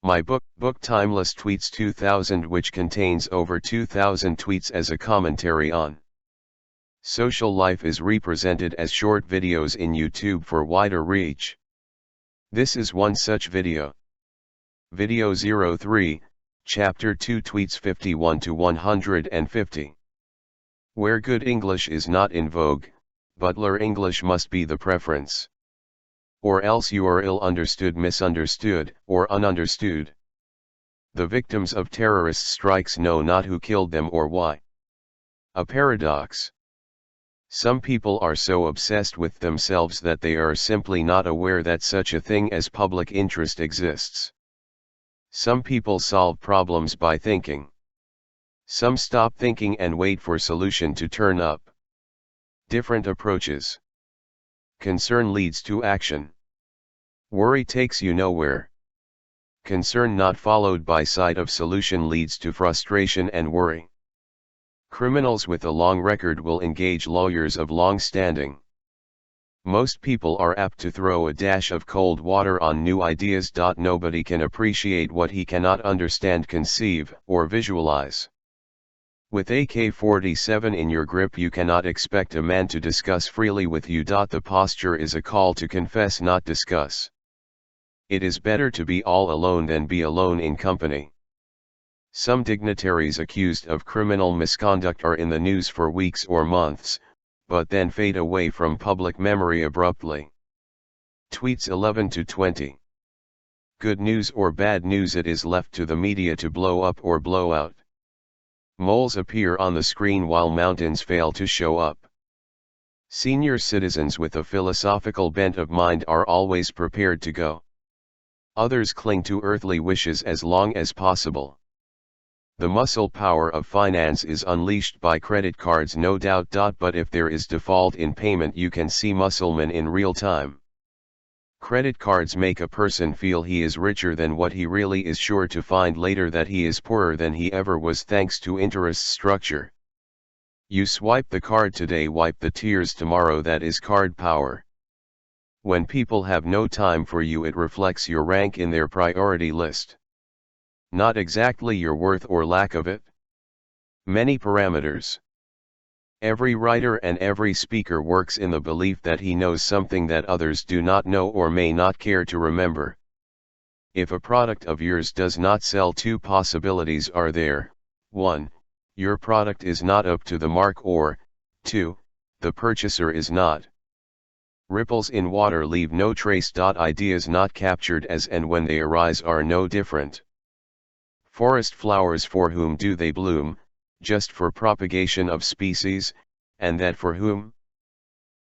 My book Timeless Tweets 2000, which contains over 2000 tweets as a commentary on social life, is represented as short videos in YouTube for wider reach. This is one such video. Video 03, Chapter 2, Tweets 51 to 150. Where good English is not in vogue, butler English must be the preference. Or else you are ill understood, misunderstood, or ununderstood. The victims of terrorist strikes know not who killed them or why. A paradox. Some people are so obsessed with themselves that they are simply not aware that such a thing as public interest exists. Some people solve problems by thinking. Some stop thinking and wait for solution to turn up. Different approaches. Concern leads to action. Worry takes you nowhere. Concern not followed by sight of solution leads to frustration and worry. Criminals with a long record will engage lawyers of long standing. Most people are apt to throw a dash of cold water on new ideas. Nobody can appreciate what he cannot understand, conceive, or visualize. With AK-47 in your grip, you cannot expect a man to discuss freely with you. The posture is a call to confess, not discuss. It is better to be all alone than be alone in company. Some dignitaries accused of criminal misconduct are in the news for weeks or months, but then fade away from public memory abruptly. Tweets 11 to 20. Good news or bad news, it is left to the media to blow up or blow out. Moles appear on the screen while mountains fail to show up. Senior citizens with a philosophical bent of mind are always prepared to go. Others cling to earthly wishes as long as possible. The muscle power of finance is unleashed by credit cards, no doubt. But if there is default in payment, you can see musclemen in real time. Credit cards make a person feel he is richer than what he really is, sure to find later that he is poorer than he ever was, thanks to interest structure. You swipe the card today, wipe the tears tomorrow. That is card power. When people have no time for you, it reflects your rank in their priority list. Not exactly your worth or lack of it. Many parameters. Every writer and every speaker works in the belief that he knows something that others do not know or may not care to remember. If a product of yours does not sell, two possibilities are there: 1. Your product is not up to the mark, or 2. The purchaser is not. Ripples in water leave no trace. Ideas not captured as and when they arise are no different. Forest flowers, for whom do they bloom? Just for propagation of species, and that for whom?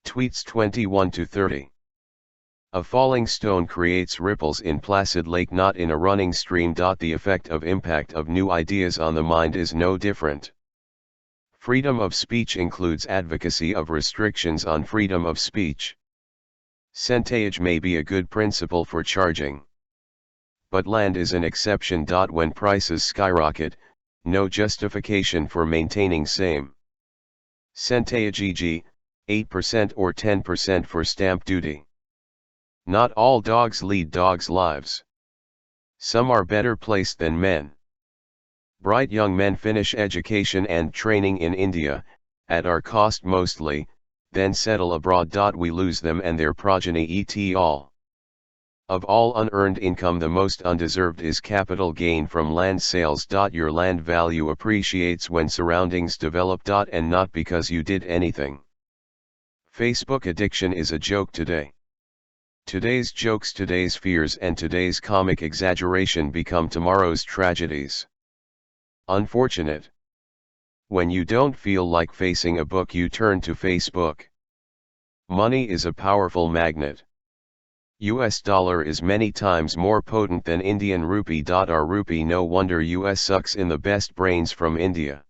Tweets 21 to 30. A falling stone creates ripples in placid lake, not in a running stream. The effect of impact of new ideas on the mind is no different. Freedom of speech includes advocacy of restrictions on freedom of speech. Centage may be a good principle for charging. But land is an exception. When prices skyrocket, no justification for maintaining same centage, e.g., 8% or 10% for stamp duty. Not all dogs lead dogs' lives. Some are better placed than men. Bright young men finish education and training in India, at our cost mostly, then settle abroad. We lose them and their progeny, et al. Of all unearned income, the most undeserved is capital gain from land sales. Your land value appreciates when surroundings develop. And not because you did anything. Facebook addiction is a joke today. Today's jokes, today's fears, and today's comic exaggeration become tomorrow's tragedies. Unfortunate. When you don't feel like facing a book, you turn to Facebook. Money is a powerful magnet. US dollar is many times more potent than Indian rupee. Our rupee, no wonder US sucks in the best brains from India.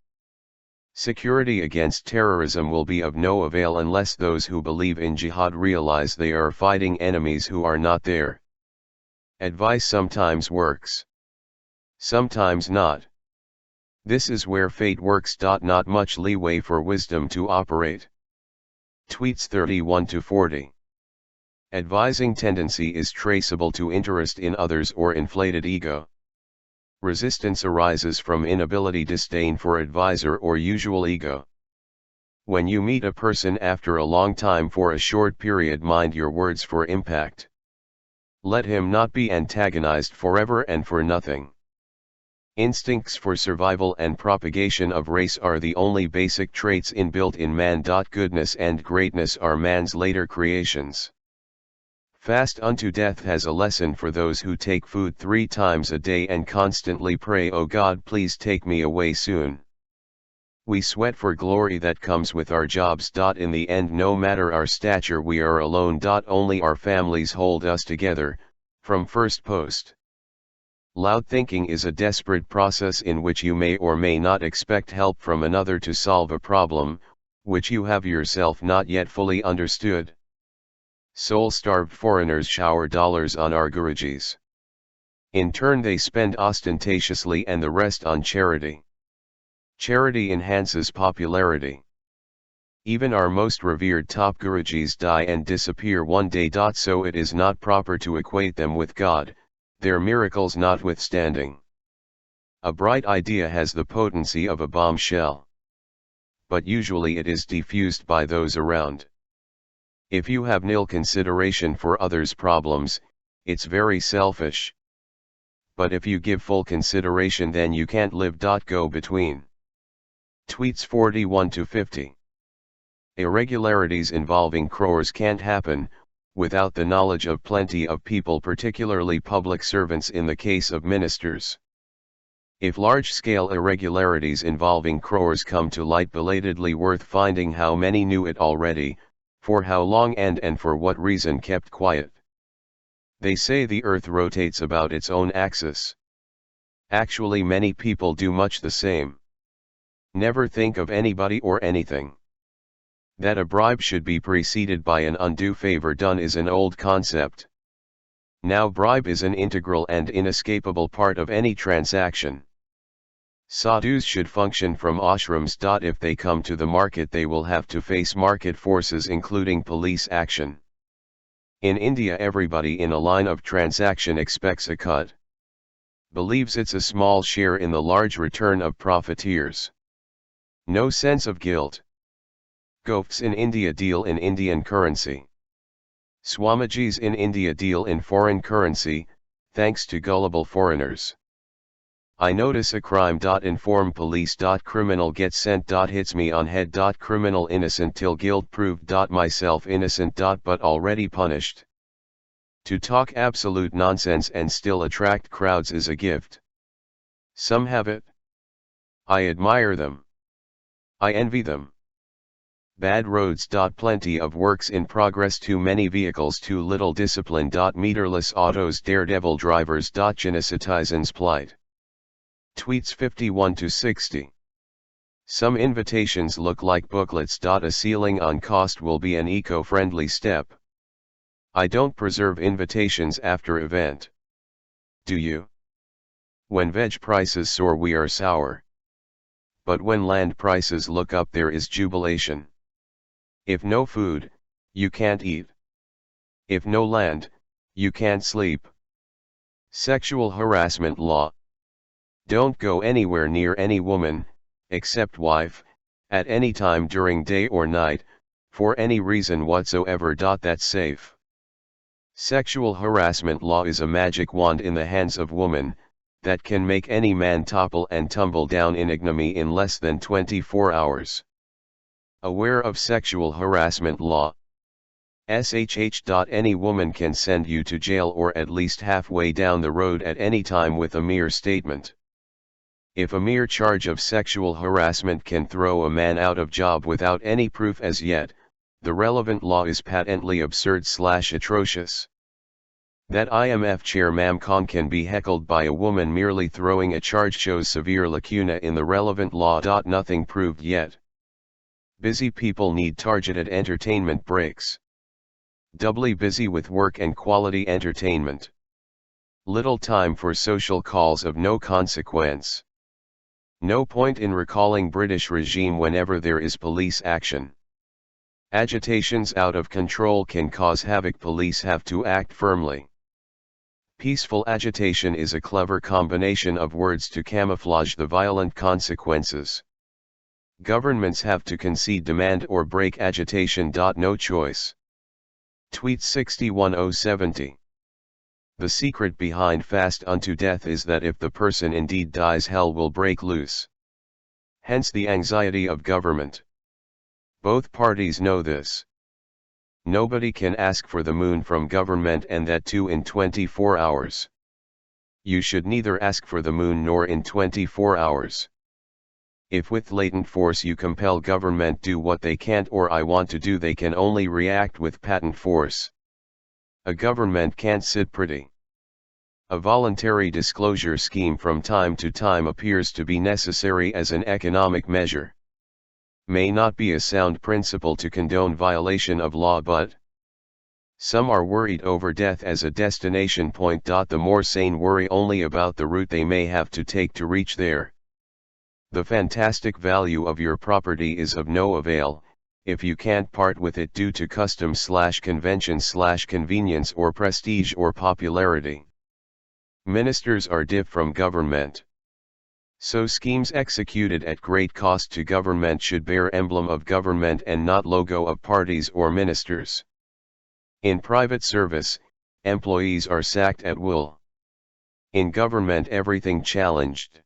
Security against terrorism will be of no avail unless those who believe in jihad realize they are fighting enemies who are not there. Advice sometimes works. Sometimes not. This is where fate works. Not much leeway for wisdom to operate. Tweets 31 to 40. Advising tendency is traceable to interest in others or inflated ego. Resistance arises from inability, disdain for advisor or usual ego. When you meet a person after a long time for a short period, mind your words for impact. Let him not be antagonized forever and for nothing. Instincts for survival and propagation of race are the only basic traits inbuilt in man. Goodness and greatness are man's later creations. Fast unto death has a lesson for those who take food 3 times a day and constantly pray, "Oh God, please take me away soon." We sweat for glory that comes with our jobs. In the end, no matter our stature, we are alone. Only our families hold us together, from first post. Loud thinking is a desperate process in which you may or may not expect help from another to solve a problem, which you have yourself not yet fully understood. Soul-starved foreigners shower dollars on our gurujis. In turn they spend ostentatiously and the rest on charity. Charity enhances popularity. Even our most revered top gurujis die and disappear one day. So it is not proper to equate them with God, their miracles notwithstanding. A bright idea has the potency of a bombshell. But usually it is diffused by those around. If you have nil consideration for others' problems, it's very selfish. But if you give full consideration, then you can't live. Go between. Tweets 41-50. Irregularities involving crores can't happen without the knowledge of plenty of people, particularly public servants in the case of ministers. If large-scale irregularities involving crores come to light, belatedly worth finding how many knew it already, for how long and for what reason kept quiet. They say the earth rotates about its own axis. Actually, many people do much the same. Never think of anybody or anything. That a bribe should be preceded by an undue favor done is an old concept. Now bribe is an integral and inescapable part of any transaction. Sadhus should function from ashrams. If they come to the market, they will have to face market forces, including police action. In India, everybody in a line of transaction expects a cut. Believes it's a small share in the large return of profiteers. No sense of guilt. Gofts in India deal in Indian currency. Swamijis in India deal in foreign currency, thanks to gullible foreigners. I notice a crime. Inform police. Criminal gets sent. Hits me on head. Criminal innocent till guilt proved. Myself innocent. But already punished. To talk absolute nonsense and still attract crowds is a gift. Some have it. I admire them. I envy them. Bad roads. Plenty of works in progress. Too many vehicles. Too little discipline. Meterless autos. Daredevil drivers. Genesitizen's plight. Tweets 51-60. Some invitations look like booklets. A ceiling on cost will be an eco-friendly step. I don't preserve invitations after event. Do you? When veg prices soar, we are sour. But when land prices look up, there is jubilation. If no food, you can't eat. If no land, you can't sleep. Sexual harassment law. Don't go anywhere near any woman, except wife, at any time during day or night, for any reason whatsoever. That's safe. Sexual harassment law is a magic wand in the hands of woman, that can make any man topple and tumble down in ignominy in less than 24 hours. Aware of sexual harassment law. Any woman can send you to jail or at least halfway down the road at any time with a mere statement. If a mere charge of sexual harassment can throw a man out of job without any proof as yet, the relevant law is patently absurd/atrocious. That IMF chair Mam Khan can be heckled by a woman merely throwing a charge shows severe lacuna in the relevant law. Nothing proved yet. Busy people need targeted entertainment breaks. Doubly busy with work and quality entertainment. Little time for social calls of no consequence. No point in recalling British regime whenever there is police action. Agitations out of control can cause havoc. Police have to act firmly. Peaceful agitation is a clever combination of words to camouflage the violent consequences. Governments have to concede demand or break agitation. No choice. Tweet 61070. The secret behind fast unto death is that if the person indeed dies, hell will break loose. Hence the anxiety of government. Both parties know this. Nobody can ask for the moon from government, and that too in 24 hours. You should neither ask for the moon nor in 24 hours. If with latent force you compel government do what they can't or I want to do, they can only react with patent force. A government can't sit pretty. A voluntary disclosure scheme from time to time appears to be necessary as an economic measure. May not be a sound principle to condone violation of law, but some are worried over death as a destination point. The more sane worry only about the route they may have to take to reach there. The fantastic value of your property is of no avail, if you can't part with it due to custom/convention/convenience or prestige or popularity. Ministers are diff from government. So schemes executed at great cost to government should bear emblem of government and not logo of parties or ministers. In private service, employees are sacked at will. In government, everything challenged.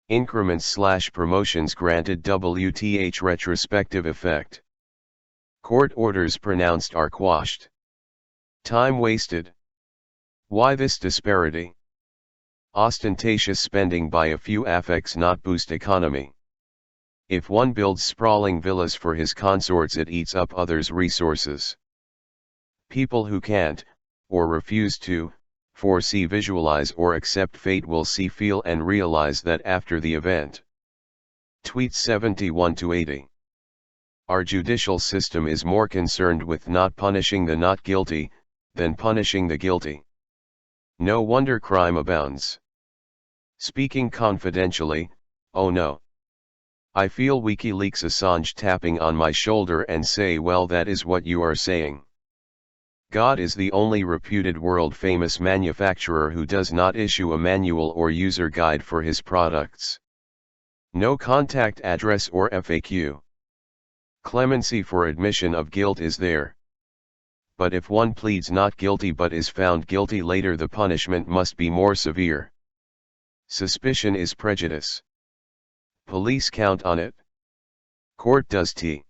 Increments/promotions granted WTH retrospective effect. Court orders pronounced are quashed. Time wasted. Why this disparity? Ostentatious spending by a few affects not boost economy. If one builds sprawling villas for his consorts, it eats up others' resources. People who can't, or refuse to, foresee, visualize or accept fate will see, feel and realize that after the event. Tweet 71-80. Our judicial system is more concerned with not punishing the not guilty, than punishing the guilty. No wonder crime abounds. Speaking confidentially, oh no. I feel WikiLeaks Assange tapping on my shoulder and say, well, that is what you are saying. God is the only reputed world-famous manufacturer who does not issue a manual or user guide for his products. No contact address or FAQ. Clemency for admission of guilt is there. But if one pleads not guilty but is found guilty later, the punishment must be more severe. Suspicion is prejudice. Police count on it. Court does too.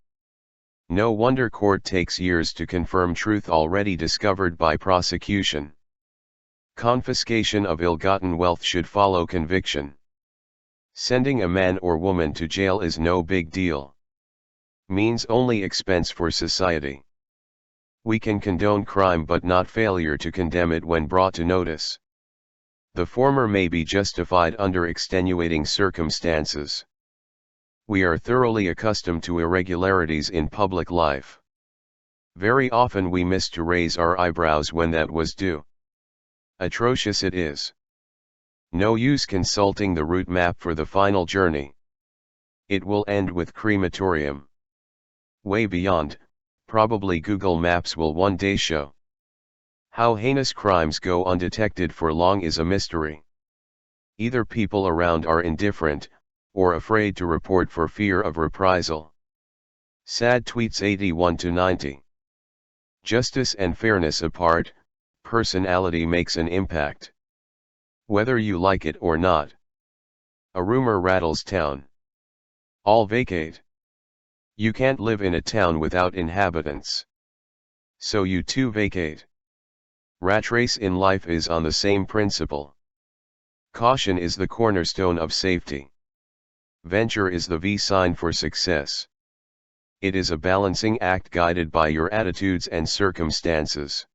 No wonder court takes years to confirm truth already discovered by prosecution. Confiscation of ill-gotten wealth should follow conviction. Sending a man or woman to jail is no big deal. Means only expense for society. We can condone crime but not failure to condemn it when brought to notice. The former may be justified under extenuating circumstances. We are thoroughly accustomed to irregularities in public life. Very often we miss to raise our eyebrows when that was due. Atrocious it is. No use consulting the route map for the final journey. It will end with crematorium. Way beyond, probably Google Maps will one day show. How heinous crimes go undetected for long is a mystery. Either people around are indifferent, or afraid to report for fear of reprisal. Sad tweets 81-90. Justice and fairness apart, personality makes an impact. Whether you like it or not. A rumor rattles town. All vacate. You can't live in a town without inhabitants. So you too vacate. Rat race in life is on the same principle. Caution is the cornerstone of safety. Venture is the V sign for success. It is a balancing act guided by your attitudes and circumstances.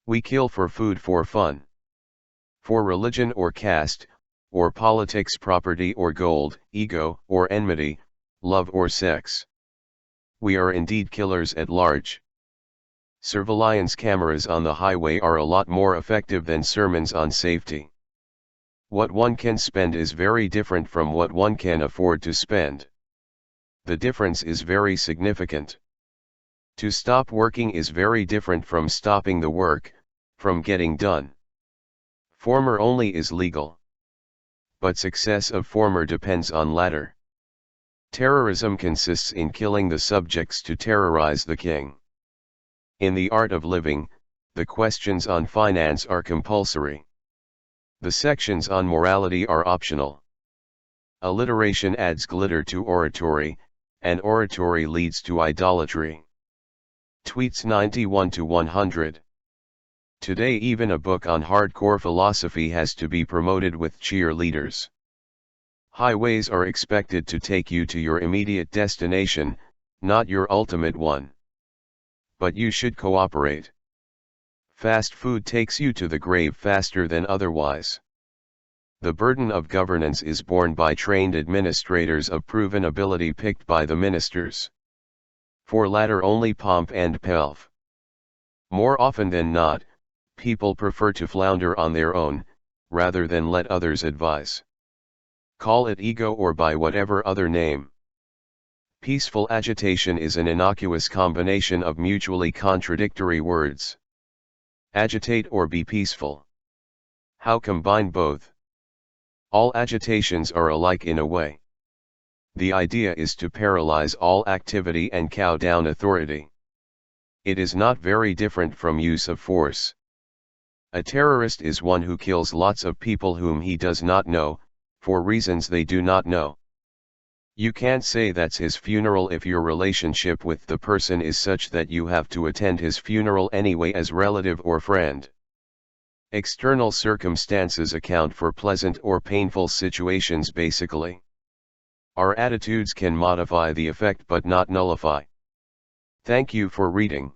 We kill for food, for fun. For religion or caste, or politics, property or gold, ego or enmity, love or sex. We are indeed killers at large. Surveillance cameras on the highway are a lot more effective than sermons on safety. What one can spend is very different from what one can afford to spend. The difference is very significant. To stop working is very different from stopping the work, from getting done. Former only is legal. But success of former depends on latter. Terrorism consists in killing the subjects to terrorize the king. In the art of living, the questions on finance are compulsory. The sections on morality are optional. Alliteration adds glitter to oratory, and oratory leads to idolatry. Tweets 91-100. Today even a book on hardcore philosophy has to be promoted with cheerleaders. Highways are expected to take you to your immediate destination, not your ultimate one. But you should cooperate. Fast food takes you to the grave faster than otherwise. The burden of governance is borne by trained administrators of proven ability picked by the ministers. For latter only pomp and pelf. More often than not, people prefer to flounder on their own, rather than let others advise. Call it ego or by whatever other name. Peaceful agitation is an innocuous combination of mutually contradictory words. Agitate or be peaceful. How combine both? All agitations are alike in a way. The idea is to paralyze all activity and cow down authority. It is not very different from use of force. A terrorist is one who kills lots of people whom he does not know, for reasons they do not know. You can't say that's his funeral if your relationship with the person is such that you have to attend his funeral anyway as relative or friend. External circumstances account for pleasant or painful situations basically. Our attitudes can modify the effect but not nullify. Thank you for reading.